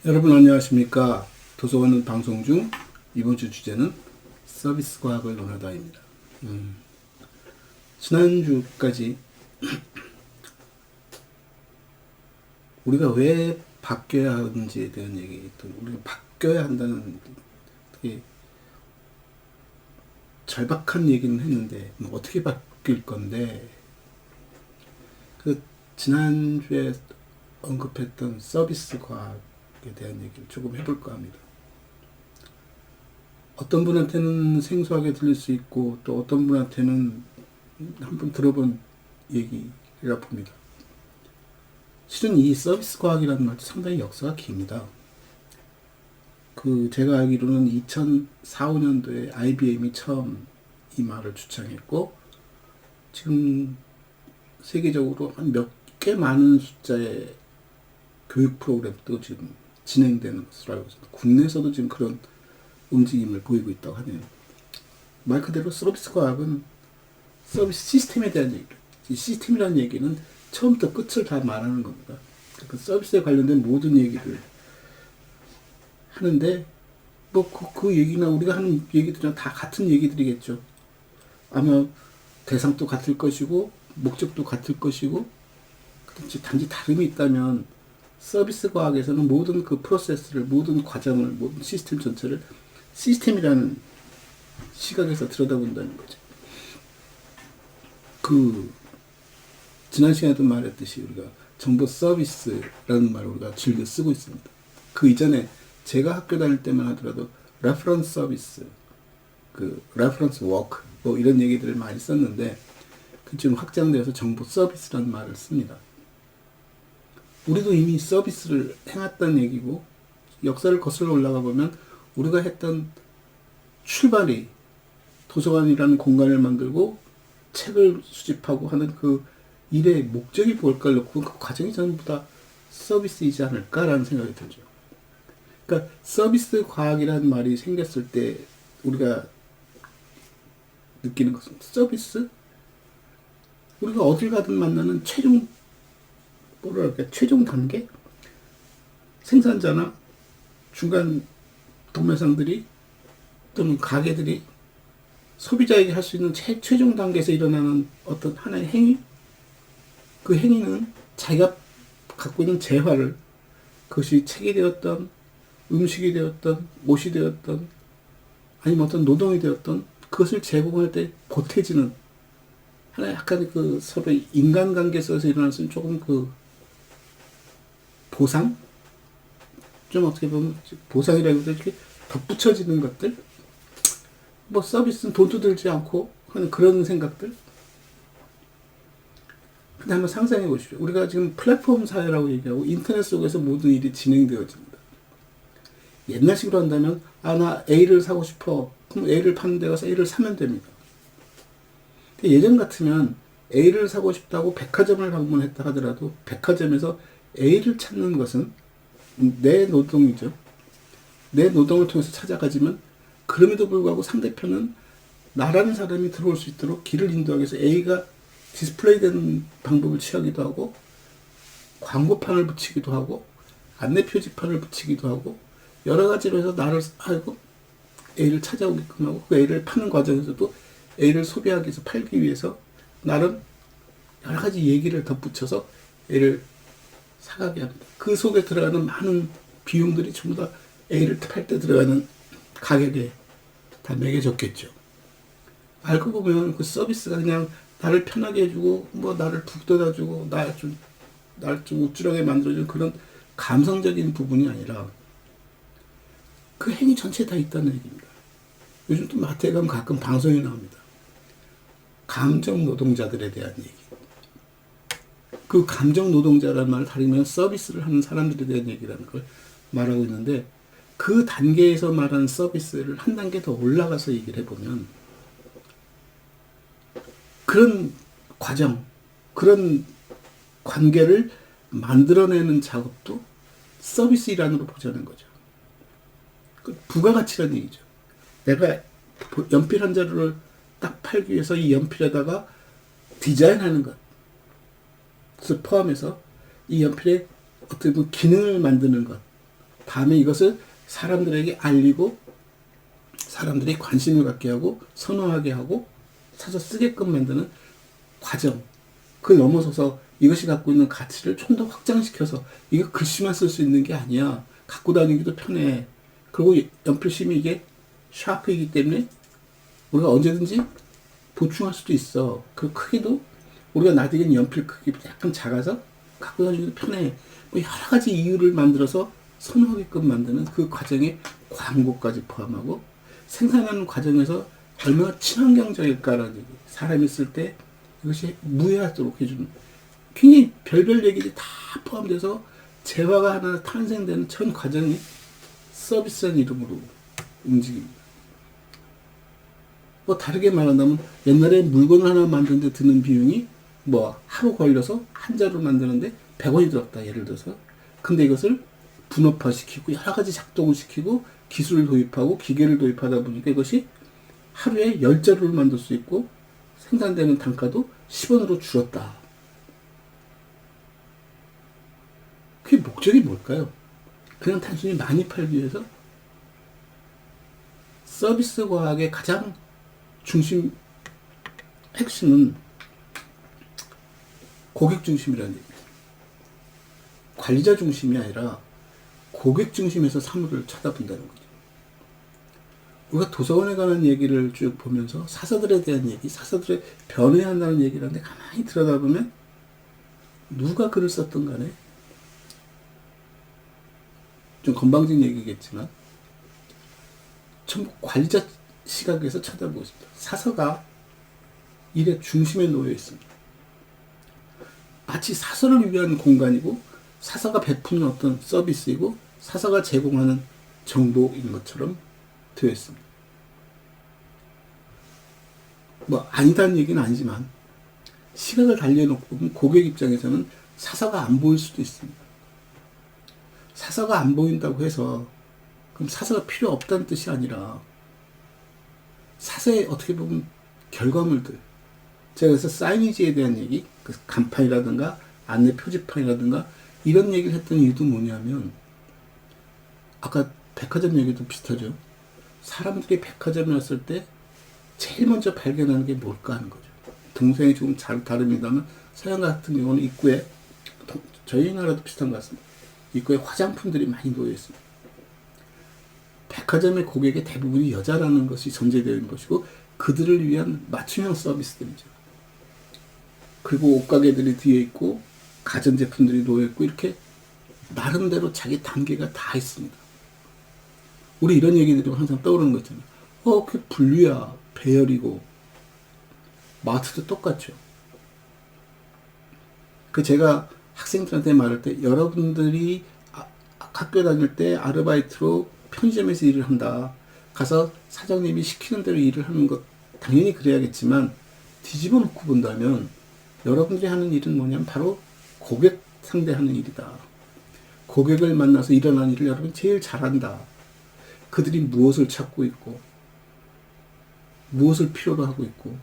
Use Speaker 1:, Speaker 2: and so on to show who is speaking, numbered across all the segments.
Speaker 1: 여러분 안녕하십니까. 도서관은 방송 중 이번 주 주제는 서비스 과학을 논하다입니다. 지난주까지 우리가 왜 바뀌어야 하는지에 대한 얘기, 또 우리가 바뀌어야 한다는 되게 절박한 얘기는 했는데 어떻게 바뀔 건데, 그 지난주에 언급했던 서비스 과학에 대한 얘기를 조금 해볼까 합니다. 어떤 분한테는 생소하게 들릴 수 있고 또 어떤 분한테는 한번 들어본 얘기라 봅니다. 실은 이 서비스 과학이라는 말도 상당히 역사가 깁니다. 제가 알기로는 2004, 5년도에 IBM이 처음 이 말을 주창했고, 지금 세계적으로 한 몇 개 많은 숫자의 교육 프로그램도 지금 진행되는 것으로 알고 있습니다. 국내에서도 지금 그런 움직임을 보이고 있다고 하네요. 말 그대로 서비스 과학은 서비스 시스템에 대한 얘기를, 이 시스템이라는 얘기는 처음부터 끝을 다 말하는 겁니다. 그 서비스에 관련된 모든 얘기를 하는데, 그 얘기나 우리가 하는 얘기들은 다 같은 얘기들이겠죠. 아마 대상도 같을 것이고 목적도 같을 것이고, 단지 다름이 있다면 서비스 과학에서는 모든 그 프로세스를, 모든 과정을, 모든 시스템 전체를 시스템이라는 시각에서 들여다본다는 거죠. 지난 시간에도 말했듯이 우리가 정보 서비스라는 말을 우리가 즐겨 쓰고 있습니다. 그 이전에 제가 학교 다닐 때만 하더라도 레퍼런스 서비스, 레퍼런스 워크, 이런 얘기들을 많이 썼는데, 지금 확장되어서 정보 서비스라는 말을 씁니다. 우리도 이미 서비스를 해왔다는 얘기고, 역사를 거슬러 올라가 보면 우리가 했던 출발이 도서관이라는 공간을 만들고 책을 수집하고 하는 그 일의 목적이 뭘까를 놓고 그 과정이 전부 다 서비스이지 않을까라는 생각이 들죠. 그러니까 서비스 과학이라는 말이 생겼을 때 우리가 느끼는 것은, 서비스? 우리가 어딜 가든 만나는 최종 단계? 생산자나 중간 도매상들이 또는 가게들이 소비자에게 할 수 있는 최종 단계에서 일어나는 어떤 하나의 행위? 그 행위는 자기가 갖고 있는 재화를, 그것이 책이 되었던, 음식이 되었던, 옷이 되었던, 아니면 어떤 노동이 되었던, 그것을 제공할 때 보태지는 하나의 약간 서로 인간관계 속에서 일어날 수 있는 조금 보상? 좀 어떻게 보면 보상이라기보다 이렇게 덧붙여지는 것들? 서비스는 돈도 들지 않고 하는 그런 생각들? 근데 한번 상상해 보십시오. 우리가 지금 플랫폼 사회라고 얘기하고 인터넷 속에서 모든 일이 진행되어집니다. 옛날식으로 한다면, 나 A를 사고 싶어. 그럼 A를 파는 데 가서 A를 사면 됩니다. 예전 같으면 A를 사고 싶다고 백화점을 방문했다 하더라도 백화점에서 A를 찾는 것은 내 노동이죠. 내 노동을 통해서 찾아가지만, 그럼에도 불구하고 상대편은 나라는 사람이 들어올 수 있도록 길을 인도하기 위해서 A가 디스플레이 되는 방법을 취하기도 하고, 광고판을 붙이기도 하고, 안내 표지판을 붙이기도 하고, 여러 가지로 해서 나를 하고 A를 찾아오게끔 하고, 그 A를 파는 과정에서도 A를 소비하기 위해서, 팔기 위해서 나름 여러 가지 얘기를 덧붙여서 A를 사가게 합니다. 그 속에 들어가는 많은 비용들이 전부 다 A를 팔 때 들어가는 가격에 다 매겨졌겠죠. 알고 보면 그 서비스가 그냥 나를 편하게 해주고, 나를 북돋아주고, 나를 좀 우쭐하게 만들어주는 그런 감성적인 부분이 아니라 그 행위 전체에 다 있다는 얘기입니다. 요즘 또 마트에 가면 가끔 방송이 나옵니다. 감정 노동자들에 대한 얘기. 그 감정 노동자라는 말을 다르면 서비스를 하는 사람들에 대한 얘기라는 걸 말하고 있는데, 그 단계에서 말하는 서비스를 한 단계 더 올라가서 얘기를 해보면, 그런 과정, 그런 관계를 만들어내는 작업도 서비스 일환으로 보자는 거죠. 부가가치라는 얘기죠. 내가 연필 한 자루를 딱 팔기 위해서 이 연필에다가 디자인하는 것을 포함해서 이 연필의 어떤 기능을 만드는 것, 다음에 이것을 사람들에게 알리고 사람들이 관심을 갖게 하고 선호하게 하고 사서 쓰게끔 만드는 과정. 그걸 넘어서서 이것이 갖고 있는 가치를 좀 더 확장시켜서 이거 글씨만 쓸 수 있는 게 아니야. 갖고 다니기도 편해. 그리고 연필심이 이게 샤프이기 때문에 우리가 언제든지 보충할 수도 있어. 그 크기도 우리가 나에겐 연필 크기 약간 작아서 갖고 다니기도 편해. 뭐 여러 가지 이유를 만들어서 선호하게끔 만드는 그 과정에 광고까지 포함하고 생산하는 과정에서 얼마나 친환경적일까라는 얘기. 사람이 쓸 때 이것이 무해하도록 해주는 굉장히 별별 얘기들이 다 포함돼서 재화가 하나 탄생되는 전 과정이 서비스라는 이름으로 움직입니다. 뭐 다르게 말한다면 옛날에 물건을 하나 만드는데 드는 비용이 뭐 하루 걸려서 한 자루 만드는데 100원이 들었다 예를 들어서. 근데 이것을 분업화시키고 여러 가지 작동을 시키고 기술을 도입하고 기계를 도입하다 보니까 이것이 하루에 10자루를 만들 수 있고 생산되는 단가도 10원으로 줄었다. 그게 목적이 뭘까요? 그냥 단순히 많이 팔기 위해서? 서비스 과학의 가장 핵심은 고객 중심이라는 얘기예요. 관리자 중심이 아니라 고객 중심에서 사물을 쳐다본다는 거죠. 우리가 도서관에 관한 얘기를 쭉 보면서 사서들에 대한 얘기, 사서들의 변해야 한다는 얘기를 하는데 가만히 들여다보면 누가 글을 썼던 간에 좀 건방진 얘기겠지만 전부 관리자 시각에서 쳐다보고 있습니다. 사서가 일의 중심에 놓여 있습니다. 마치 사서를 위한 공간이고 사서가 베푸는 어떤 서비스이고 사서가 제공하는 정보인 것처럼 되어 있습니다. 뭐 아니다는 얘기는 아니지만 시각을 달려놓고 보면 고객 입장에서는 사서가 안 보일 수도 있습니다. 사서가 안 보인다고 해서 그럼 사서가 필요 없다는 뜻이 아니라 사서의 어떻게 보면 결과물들, 제가 그래서 사이니지에 대한 얘기, 그 간판이라든가 안내 표지판이라든가 이런 얘기를 했던 이유도 뭐냐면 아까 백화점 얘기도 비슷하죠. 사람들이 백화점에 왔을 때 제일 먼저 발견하는 게 뭘까 하는 거죠. 동생이 조금 잘 다릅니다만 서양 같은 경우는 입구에 저희 나라도 비슷한 것 같습니다. 입구에 화장품들이 많이 놓여 있습니다. 백화점의 고객의 대부분이 여자라는 것이 전제되어 있는 것이고 그들을 위한 맞춤형 서비스들이죠. 그리고 옷가게들이 뒤에 있고 가전제품들이 놓여 있고 이렇게 나름대로 자기 단계가 다 있습니다. 우리 이런 얘기들이 항상 떠오르는 거 있잖아요. 그게 분류야, 배열이고 마트도 똑같죠. 그 제가 학생들한테 말할 때 여러분들이 학교 다닐 때 아르바이트로 편의점에서 일을 한다. 가서 사장님이 시키는 대로 일을 하는 것 당연히 그래야겠지만 뒤집어 놓고 본다면 여러분들이 하는 일은 뭐냐면 바로 고객 상대하는 일이다. 고객을 만나서 일어나는 일을 여러분이 제일 잘한다. 그들이 무엇을 찾고 있고 무엇을 필요로 하고 있고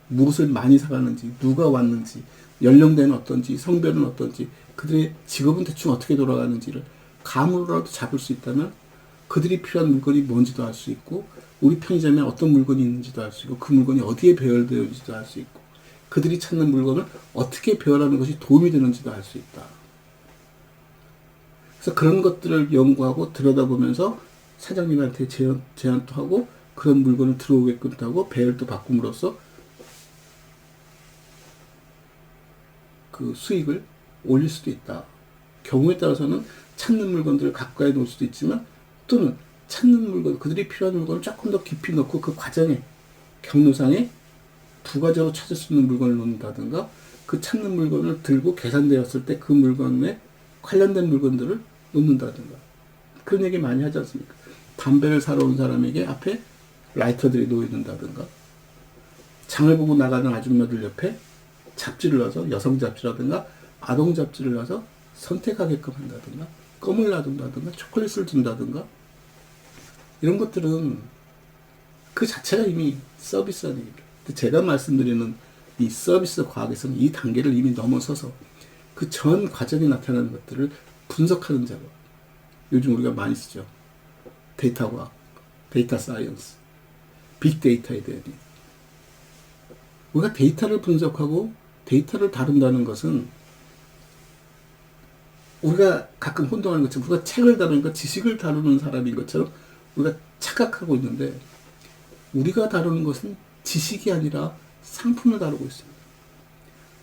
Speaker 1: 무엇을 많이 사가는지 누가 왔는지 연령대는 어떤지 성별은 어떤지 그들의 직업은 대충 어떻게 돌아가는지를 감으로라도 잡을 수 있다면 그들이 필요한 물건이 뭔지도 알 수 있고 우리 편의점에 어떤 물건이 있는지도 알 수 있고 그 물건이 어디에 배열되어 있는지도 알 수 있고 그들이 찾는 물건을 어떻게 배열하는 것이 도움이 되는지도 알 수 있다. 그래서 그런 것들을 연구하고 들여다보면서 사장님한테 제안도 하고 그런 물건을 들어오게끔 하고 배열도 바꿈으로써 그 수익을 올릴 수도 있다. 경우에 따라서는 찾는 물건들을 가까이 놓을 수도 있지만 또는 찾는 물건, 그들이 필요한 물건을 조금 더 깊이 넣고 그 과정에 경로상에 부가적으로 찾을 수 있는 물건을 놓는다든가 그 찾는 물건을 들고 계산되었을 때 그 물건에 관련된 물건들을 놓는다든가 그런 얘기 많이 하지 않습니까? 담배를 사러 온 사람에게 앞에 라이터들이 놓여 있는다든가 장을 보고 나가는 아줌마들 옆에 잡지를 놔서 여성 잡지라든가 아동 잡지를 놔서 선택하게끔 한다든가 껌을 놔둔다든가 초콜릿을 준다든가 이런 것들은 그 자체가 이미 서비스라는 얘기입니다. 제가 말씀드리는 이 서비스 과학에서는 이 단계를 이미 넘어서서 그 전 과정에 나타나는 것들을 분석하는 작업, 요즘 우리가 많이 쓰죠. 데이터 과학, 데이터 사이언스, 빅데이터에 대한 얘기. 우리가 데이터를 분석하고 데이터를 다룬다는 것은 우리가 가끔 혼동하는 것처럼 우리가 책을 다루니까 지식을 다루는 사람인 것처럼 우리가 착각하고 있는데, 우리가 다루는 것은 지식이 아니라 상품을 다루고 있습니다.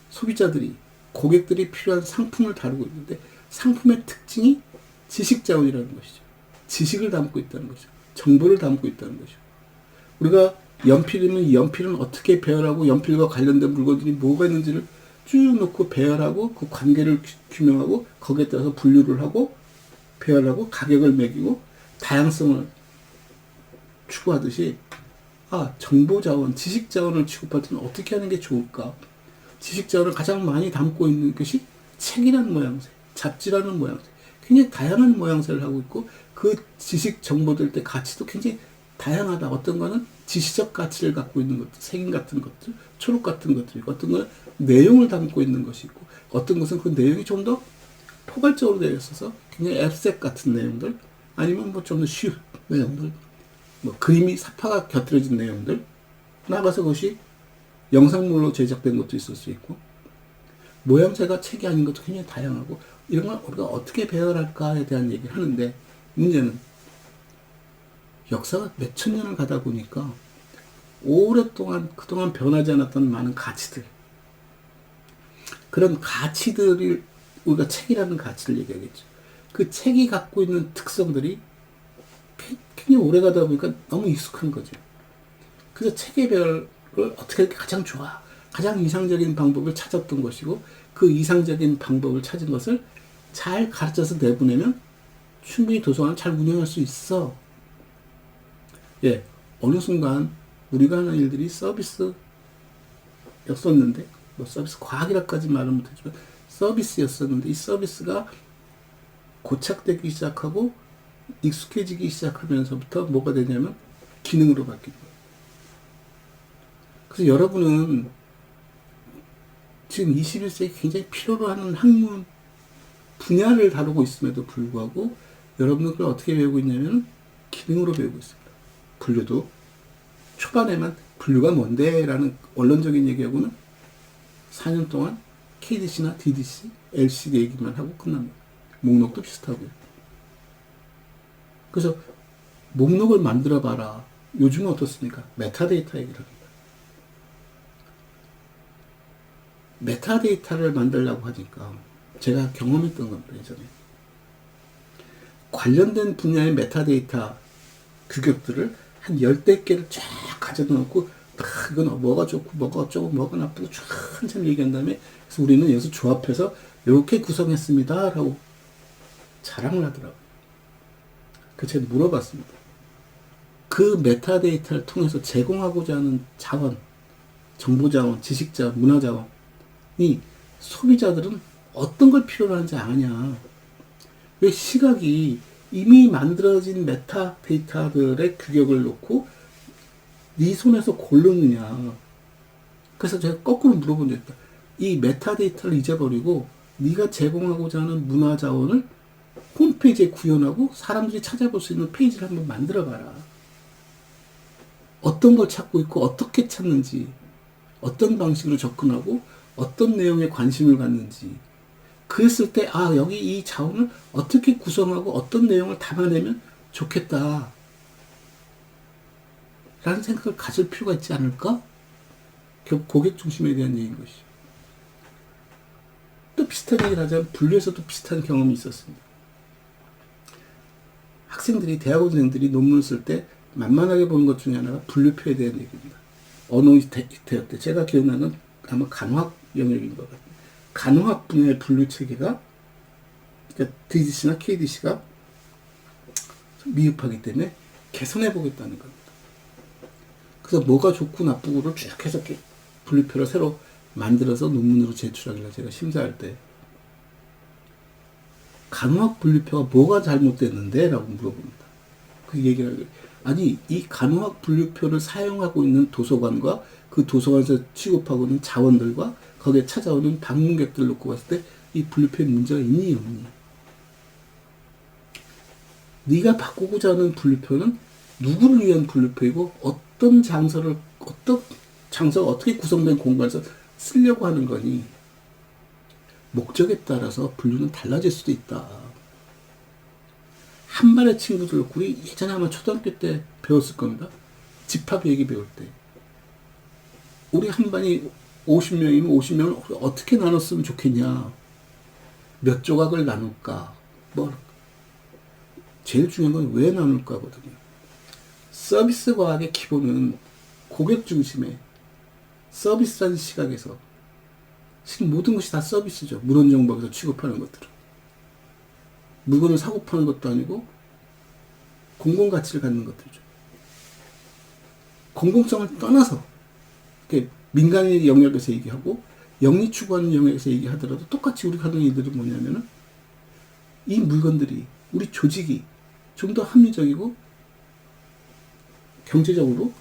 Speaker 1: 소비자들이, 고객들이 필요한 상품을 다루고 있는데, 상품의 특징이 지식자원이라는 것이죠. 지식을 담고 있다는 것이죠. 정보를 담고 있다는 것이죠. 우리가 연필이면 연필은 어떻게 배열하고 연필과 관련된 물건들이 뭐가 있는지를 쭉 놓고 배열하고 그 관계를 규명하고 거기에 따라서 분류를 하고 배열하고 가격을 매기고 다양성을 추구하듯이, 정보자원, 지식자원을 취급할 때는 어떻게 하는 게 좋을까? 지식자원을 가장 많이 담고 있는 것이 책이라는 모양새, 잡지라는 모양새, 굉장히 다양한 모양새를 하고 있고, 그 지식 정보들의 가치도 굉장히 다양하다. 어떤 거는 지시적 가치를 갖고 있는 것들, 색인 같은 것들, 초록 같은 것들이고, 어떤 거는 내용을 담고 있는 것이 있고, 어떤 것은 그 내용이 좀 더 포괄적으로 되어 있어서 굉장히 앱색 같은 내용들, 아니면 뭐 좀 더 쉬운 내용들, 뭐 그림이 사파가 곁들여진 내용들, 나가서 그것이 영상물로 제작된 것도 있을 수 있고, 모양새가 책이 아닌 것도 굉장히 다양하고, 이런 걸 우리가 어떻게 배열할까에 대한 얘기를 하는데, 문제는 역사가 몇천 년을 가다 보니까 오랫동안 그동안 변하지 않았던 많은 가치들, 그런 가치들을 우리가 책이라는 가치를 얘기하겠죠. 그 책이 갖고 있는 특성들이 굉장히 오래 가다 보니까 너무 익숙한 거죠. 그래서 책의 배열을 어떻게 하는 게 가장 좋아, 가장 이상적인 방법을 찾았던 것이고, 그 이상적인 방법을 찾은 것을 잘 가르쳐서 내보내면 충분히 도서관을 잘 운영할 수 있어. 예, 어느 순간 우리가 하는 일들이 서비스였었는데, 뭐 서비스 과학이라까지 말은 못하지만 서비스였었는데, 이 서비스가 고착되기 시작하고 익숙해지기 시작하면서부터 뭐가 되냐면 기능으로 바뀌는 거예요. 그래서 여러분은 지금 21세기 굉장히 필요로 하는 학문 분야를 다루고 있음에도 불구하고 여러분은 그걸 어떻게 배우고 있냐면 기능으로 배우고 있습니다. 분류도 초반에만 분류가 뭔데? 라는 원론적인 얘기하고는 4년 동안 KDC나 DDC, LCD 얘기만 하고 끝납니다. 목록도 비슷하고요. 그래서 목록을 만들어 봐라. 요즘은 어떻습니까? 메타데이터 얘기를 합니다. 메타데이터를 만들려고 하니까 제가 경험했던 겁니다. 예전에 관련된 분야의 메타데이터 규격들을 한 10대 개를 쫙 가져다 놓고, 이건 뭐가 좋고 뭐가 어쩌고 뭐가 나쁘고 쫙 한참 얘기한 다음에, 그래서 우리는 여기서 조합해서 이렇게 구성했습니다 라고 자랑을 하더라고요. 그래서 제가 물어봤습니다. 그 메타데이터를 통해서 제공하고자 하는 자원, 정보자원, 지식자원, 문화자원이 소비자들은 어떤 걸 필요로 하는지 아냐. 왜 시각이 이미 만들어진 메타데이터들의 규격을 놓고 네 손에서 고르느냐. 그래서 제가 거꾸로 물어본 적이 있다. 이 메타데이터를 잊어버리고 네가 제공하고자 하는 문화자원을 홈페이지에 구현하고 사람들이 찾아볼 수 있는 페이지를 한번 만들어봐라. 어떤 걸 찾고 있고 어떻게 찾는지, 어떤 방식으로 접근하고 어떤 내용에 관심을 갖는지, 그랬을 때 여기 이 자원을 어떻게 구성하고 어떤 내용을 담아내면 좋겠다 라는 생각을 가질 필요가 있지 않을까? 결국 고객 중심에 대한 얘기인 것이죠. 또 비슷한 얘기를 하자면 분류에서도 비슷한 경험이 있었습니다. 대학원생들이 논문을 쓸 때 만만하게 보는 것 중에 하나가 분류표에 대한 얘기입니다. 어느 대학 때 제가 기억나는 아마 간호학 영역인 것 같아요. 간호학 분야의 분류 체계가, 그러니까 DDC나 KDC가 미흡하기 때문에 개선해 보겠다는 겁니다. 그래서 뭐가 좋고 나쁘고를 쭉 해서 분류표를 새로 만들어서 논문으로 제출하길래 제가 심사할 때 간호학 분류표가 뭐가 잘못됐는데? 라고 물어봅니다. 그 얘기를 하길래, 아니 이 간호학 분류표를 사용하고 있는 도서관과 그 도서관에서 취급하고 있는 자원들과 거기에 찾아오는 방문객들을 놓고 봤을 때 이 분류표에 문제가 있니 없니? 네가 바꾸고자 하는 분류표는 누구를 위한 분류표이고 어떤 장소가 어떻게 구성된 공간에서 쓰려고 하는 거니. 목적에 따라서 분류는 달라질 수도 있다. 한 반의 친구들, 우리 예전에 아마 초등학교 때 배웠을 겁니다. 집합 얘기 배울 때. 우리 한 반이 50명이면 50명을 어떻게 나눴으면 좋겠냐. 몇 조각을 나눌까. 제일 중요한 건 왜 나눌까거든요. 서비스 과학의 기본은 고객 중심의 서비스라는 시각에서 지금 모든 것이 다 서비스죠. 물원정박에서 취급하는 것들은. 물건을 사고 파는 것도 아니고 공공가치를 갖는 것들이죠. 공공성을 떠나서 민간의 영역에서 얘기하고 영리 추구하는 영역에서 얘기하더라도 똑같이 우리 하는 일들은 뭐냐면은 이 물건들이 우리 조직이 좀 더 합리적이고 경제적으로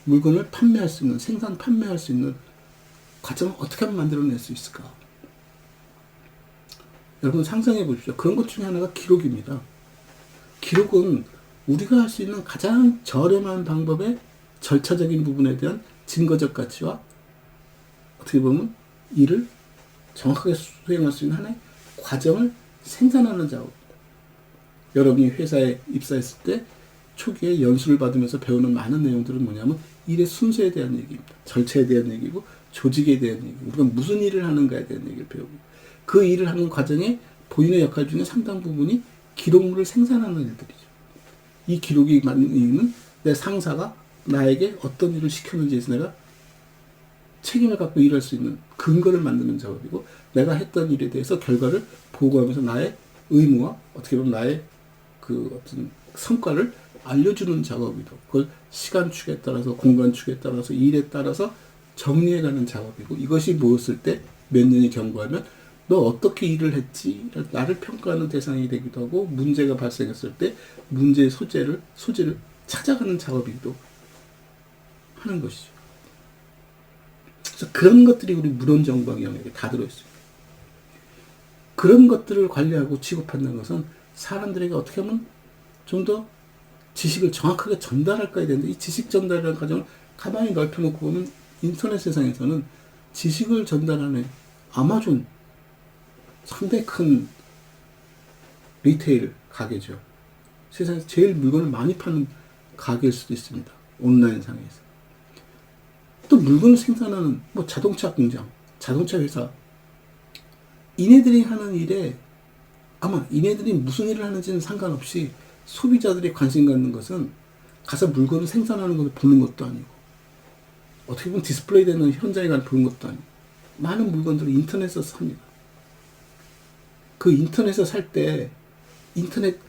Speaker 1: 물건을 판매할 수 있는, 판매할 수 있는 과정을 어떻게 하면 만들어낼 수 있을까? 여러분 상상해 보십시오. 그런 것 중에 하나가 기록입니다. 기록은 우리가 할 수 있는 가장 저렴한 방법의 절차적인 부분에 대한 증거적 가치와 어떻게 보면 일을 정확하게 수행할 수 있는 하나의 과정을 생산하는 작업입니다. 여러분이 회사에 입사했을 때 초기에 연수를 받으면서 배우는 많은 내용들은 뭐냐면 일의 순서에 대한 얘기입니다. 절차에 대한 얘기고 조직에 대한 얘기고 우리가 무슨 일을 하는가에 대한 얘기를 배우고 그 일을 하는 과정에 본인의 역할 중에 상당 부분이 기록물을 생산하는 일들이죠. 이 기록이 맞는 이유는 내 상사가 나에게 어떤 일을 시켰는지에서 내가 책임을 갖고 일할 수 있는 근거를 만드는 작업이고 내가 했던 일에 대해서 결과를 보고하면서 나의 의무와 어떻게 보면 나의 그 어떤 성과를 알려주는 작업이고 그걸 시간축에 따라서 공간축에 따라서 일에 따라서 정리해가는 작업이고 이것이 모였을 때 몇 년이 경과하면 너 어떻게 일을 했지? 나를 평가하는 대상이 되기도 하고 문제가 발생했을 때 문제의 소재를 찾아가는 작업이기도 하는 것이죠. 그래서 그런 것들이 우리 물원정박 영역에 다 들어있습니다. 그런 것들을 관리하고 취급한다는 것은 사람들에게 어떻게 하면 좀 더 지식을 정확하게 전달할까야 되는데 이 지식 전달이라는 과정을 가만히 넓혀놓고 보면 인터넷 세상에서는 지식을 전달하는 아마존 상당히 큰 리테일 가게죠. 세상에서 제일 물건을 많이 파는 가게일 수도 있습니다. 온라인 상에서. 또 물건을 생산하는 자동차 공장, 자동차 회사. 이네들이 하는 일에 아마 이네들이 무슨 일을 하는지는 상관없이 소비자들이 관심 갖는 것은 가서 물건을 생산하는 것을 보는 것도 아니고 어떻게 보면 디스플레이 되는 현장에 가서 보는 것도 아니고 많은 물건들을 인터넷에서 삽니다. 그 인터넷에서 살 때 인터넷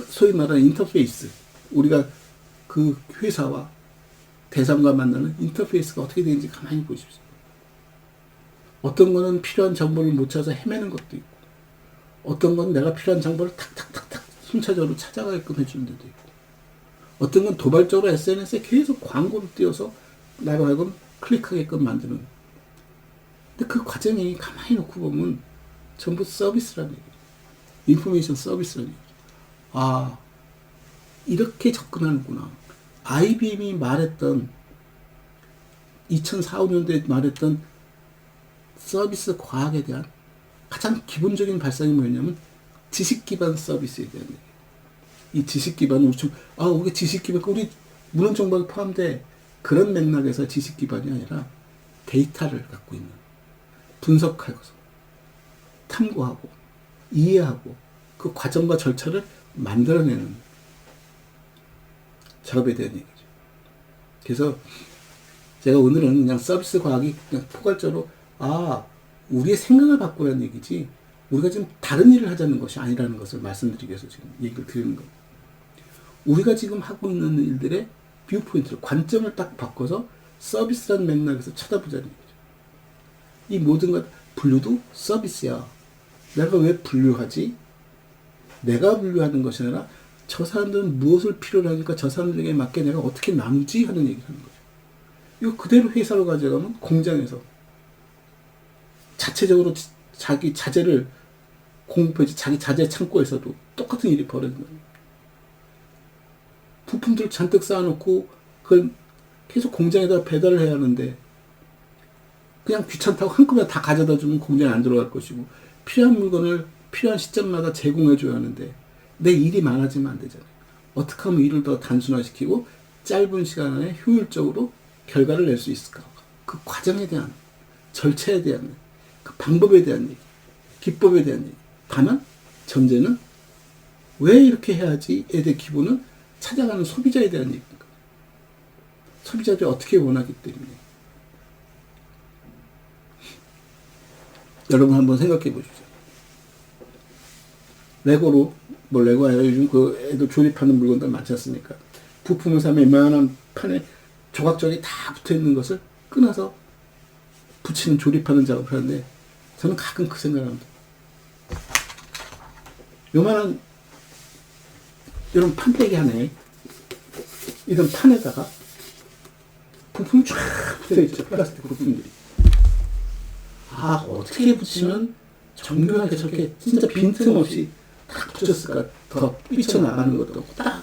Speaker 1: 소위 말하는 인터페이스 우리가 그 회사와 대상과 만나는 인터페이스가 어떻게 되는지 가만히 보십시오. 어떤 거는 필요한 정보를 못 찾아서 헤매는 것도 있고 어떤 건 내가 필요한 정보를 탁탁탁탁 순차적으로 찾아가게끔 해주는 데도 있고 어떤 건 도발적으로 SNS에 계속 광고를 띄워서 나로 하여금 클릭하게끔 만드는 근데 그 과정이 가만히 놓고 보면 전부 서비스라는 얘기죠. 인포메이션 서비스라는 얘기죠. 아 이렇게 접근하는구나. IBM이 말했던 2004, 5년도에 말했던 서비스 과학에 대한 가장 기본적인 발상이 뭐였냐면 지식 기반 서비스에 대한 얘기. 이 지식 기반은 우리 지식 기반, 우리 문헌 정보가 포함돼 그런 맥락에서 지식 기반이 아니라 데이터를 갖고 있는 분석하고서 탐구하고 이해하고 그 과정과 절차를 만들어내는 작업에 대한 얘기죠. 그래서 제가 오늘은 그냥 서비스 과학이 그냥 포괄적으로 우리의 생각을 바꾸라는 얘기지 우리가 지금 다른 일을 하자는 것이 아니라는 것을 말씀드리기 위해서 지금 얘기를 드리는 겁니다. 우리가 지금 하고 있는 일들의 뷰포인트를 관점을 딱 바꿔서 서비스라는 맥락에서 쳐다보자는 얘기죠. 이 모든 것 분류도 서비스야. 내가 왜 분류하지? 내가 분류하는 것이 아니라 저 사람들은 무엇을 필요로 하니까 저 사람들에게 맞게 내가 어떻게 나누지 하는 얘기를 하는 거죠. 이거 그대로 회사로 가져가면 공장에서 자체적으로 자기 자재를 공급해서 자기 자재 창고에서도 똑같은 일이 벌어진다. 부품들 잔뜩 쌓아놓고 그걸 계속 공장에다 배달을 해야 하는데 그냥 귀찮다고 한꺼번에 다 가져다 주면 공장에 안 들어갈 것이고 필요한 물건을 필요한 시점마다 제공해 줘야 하는데 내 일이 많아지면 안 되잖아요. 어떻게 하면 일을 더 단순화시키고 짧은 시간 안에 효율적으로 결과를 낼 수 있을까? 그 과정에 대한 절차에 대한 그 방법에 대한 얘기, 기법에 대한 얘기. 다만 전제는 왜 이렇게 해야지에 대한 기본은 찾아가는 소비자에 대한 얘기입니다. 소비자들이 어떻게 원하기 때문에. 여러분 한번 생각해 보십시오. 레고로, 뭐 레고 아니라 요즘 그 애들 조립하는 물건들 많지 않습니까? 부품을 사면 이만한 판에 조각조각이 다 붙어 있는 것을 끊어서 붙이는 조립하는 작업을 하는데 저는 가끔 그 생각을 합니다. 요만한 이런 판때기 하나에 이런 판에다가 부품이 쫙 붙어 있죠. 플라스틱 부품들이. 아, 어떻게 붙이면 정교하게 저렇게 진짜 빈틈없이 딱 붙였을까? 더 삐쳐나가는 것도 없고 딱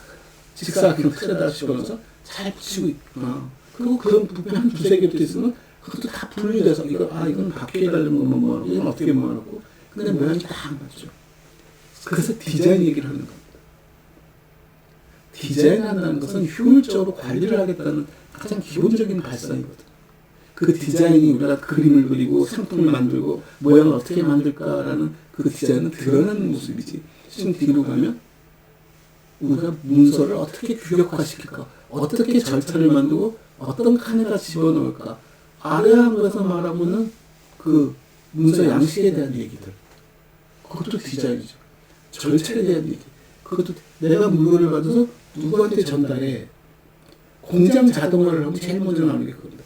Speaker 1: 직사각형 틀에다 집어넣어서 잘 붙이고 있구나. 그리고 그런 부품이 한 두세 개 붙어 있으면 그것도 다 분리돼서 이건 바퀴에 달린 거면 뭐 이건 어떻게 모아놓고 근데 모양이 딱 맞죠. 그래서 디자인 얘기를 하는 겁니다. 디자인한다는 것은 효율적으로 관리를 하겠다는 가장 기본적인 발상이거든. 그 디자인이 우리가 그림을 그리고 상품을 만들고 모양을 어떻게 만들까라는 그 디자인은 드러나는 모습이지. 지금 뒤로 가면 우리가 문서를 어떻게 규격화시킬까, 어떻게 절차를 만들고 어떤 칸에다 집어넣을까, 아래항에서 말하고는 그 문서 양식에 대한 얘기들, 그것도 디자인이죠. 절차에 대한 얘기, 그것도 내가 물건을 받아서 누구한테 전달해. 공장 자동화를 하면 제일 먼저 나오는 게 그겁니다.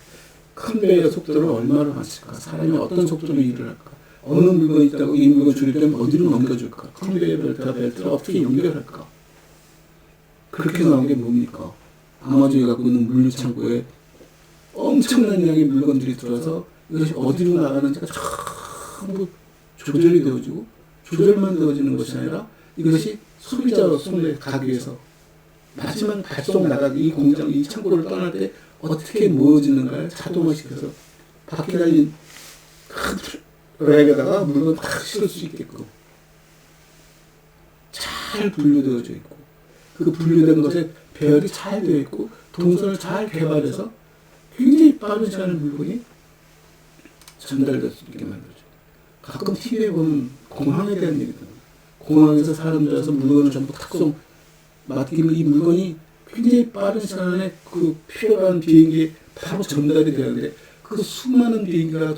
Speaker 1: 컨베이어 속도를 얼마로 맞출까, 사람이 어떤 속도로 일을 할까, 어느 물건이 있다고 이 물건 조립되면 어디로 넘겨줄까, 컨베이어 벨트를 어떻게 연결할까. 그렇게 나온 게 뭡니까? 아마존이 갖고 있는 물류창고에 엄청난 양의 물건들이 들어와서 이것이 어디로 나가는지가 전부 조절이 되어지고, 조절만 되어지는 것이 아니라 이것이 소비자 손에 가기 위해서 마지막 발송 나가기, 이 공장, 이 창고를 떠날 때 어떻게 모여지는가를 자동화시켜서 바퀴 달린 큰 랙에다가 물건 딱 실을 수 있게끔 잘 분류되어져 있고, 그 분류된 것에 배열이 잘 되어 있고 동선을 잘 개발해서 굉장히 빠른 시간에 물건이 전달될 수 있게 만들죠. 가끔 TV에 보면 공항에 대한 얘기도 합니다. 공항에서 사람들 와서 물건을 전부 탁송 맡기면 이 물건이 굉장히 빠른 시간에 그 필요한 비행기에 바로 전달이 되는데 그 수많은 비행기가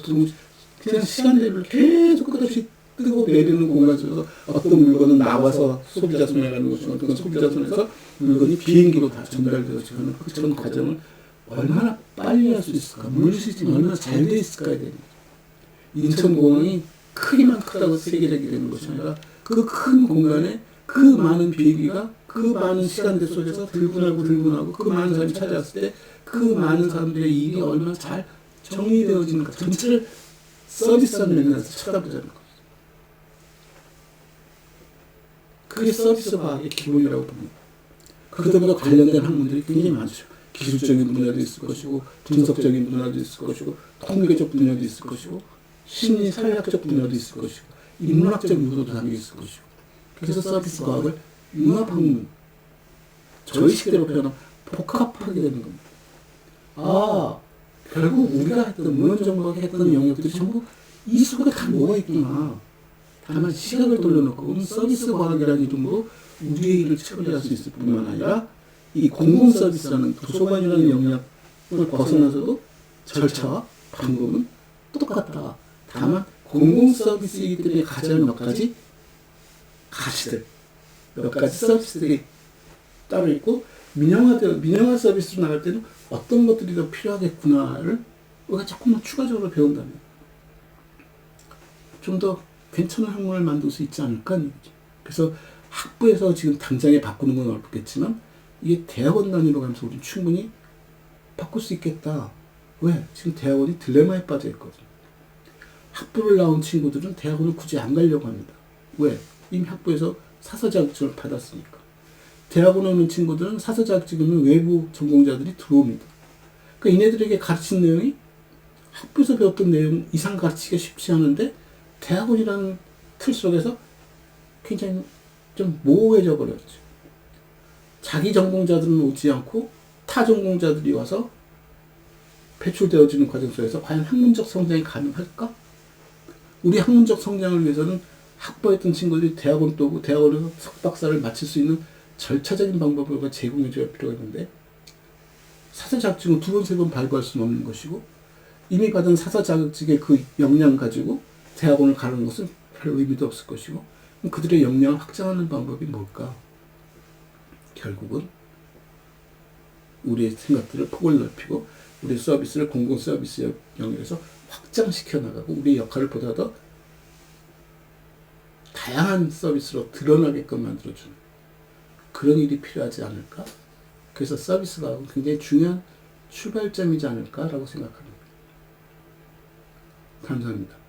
Speaker 1: 그냥 시간 대비를 계속 끝없이 뜨고 내리는 공간 속에서 어떤 물건은 나와서 소비자 손에 가는 것이고 어떤 소비자 손에서 물건이 비행기로 다 전달되어지고 하는 그 전 과정을 얼마나 빨리 할 수 있을까, 물류 시스템이 얼마나 잘 돼 있을까에 대한 인천공항이 크기만 크다고 세계적이 되는 것이 아니라 그 큰 공간에 그 많은 비행기가 그 많은 시간대 속에서 들고 나고 그 많은 사람이 찾아왔을 때 그 많은 사람들의 일이 얼마나 잘 정리되어지는가 전체를 서비스하는 맥락에서 쳐다보자는 거죠. 그게 서비스 과학의 기본이라고 봅니다. 그러다 보니까 관련된 학문들이 굉장히 많죠. 기술적인 분야도 있을 것이고 분석적인 분야도 있을 것이고 통계적 분야도 있을 것이고 심리 사회학적 분야도 있을 것이고 인문학적 요소도 담겨 있을 것이고 그래서 서비스 과학을 융합학문, 저희 식대로 표현하면 복합하게 되는 겁니다. 아, 결국 우리가 했던 문헌정보가 했던 영역들이 전부 이 속에 다 뭐가 있구나. 다만 시각을 돌려놓고 서비스 과학이라는 이름으로 우리의 일을 처리할 수 있을 뿐만 아니라 이 공공 서비스라는 도서관이라는 영역을 벗어나서도 절차와 방법은 똑같다. 다만 공공 서비스이기 때문에 가져야 몇 가지 가치들, 몇 가지 서비스들이 따로 있고 민영화 서비스로 나갈 때는 어떤 것들이 더 필요하겠구나를 우리가 조금만 추가적으로 배운다면 좀 더 괜찮은 학문을 만들 수 있지 않을까 하는 거죠. 그래서 학부에서 지금 당장에 바꾸는 건 어렵겠지만 이게 대학원 단위로 가면서 우리는 충분히 바꿀 수 있겠다. 왜? 지금 대학원이 딜레마에 빠져 있거든요. 학부를 나온 친구들은 대학원을 굳이 안 가려고 합니다. 왜? 이미 학부에서 사서 자격증을 받았으니까. 대학원에 오는 친구들은 사서 자격증은 외부 전공자들이 들어옵니다. 그러니까 얘네들에게 가르친 내용이 학교에서 배웠던 내용 이상 가르치기가 쉽지 않은데 대학원이라는 틀 속에서 굉장히 좀 모호해져 버렸죠. 자기 전공자들은 오지 않고 타 전공자들이 와서 배출되어지는 과정 속에서 과연 학문적 성장이 가능할까? 우리 학문적 성장을 위해서는 학부했던 친구들이 대학원 또 오고 대학원에서 석박사를 마칠 수 있는 절차적인 방법을 제공해줘야 필요가 있는데 사서 자격증을 2번, 3번 발부할 수는 없는 것이고 이미 받은 사서 자격증의 그 역량 가지고 대학원을 가는 것은 별 의미도 없을 것이고 그들의 역량을 확장하는 방법이 뭘까? 결국은 우리의 생각들을 폭을 넓히고 우리 서비스를 공공 서비스 영역에서 확장시켜 나가고 우리의 역할을 보다 더 다양한 서비스로 드러나게끔 만들어주는 그런 일이 필요하지 않을까? 그래서 서비스가 굉장히 중요한 출발점이지 않을까라고 생각합니다. 감사합니다.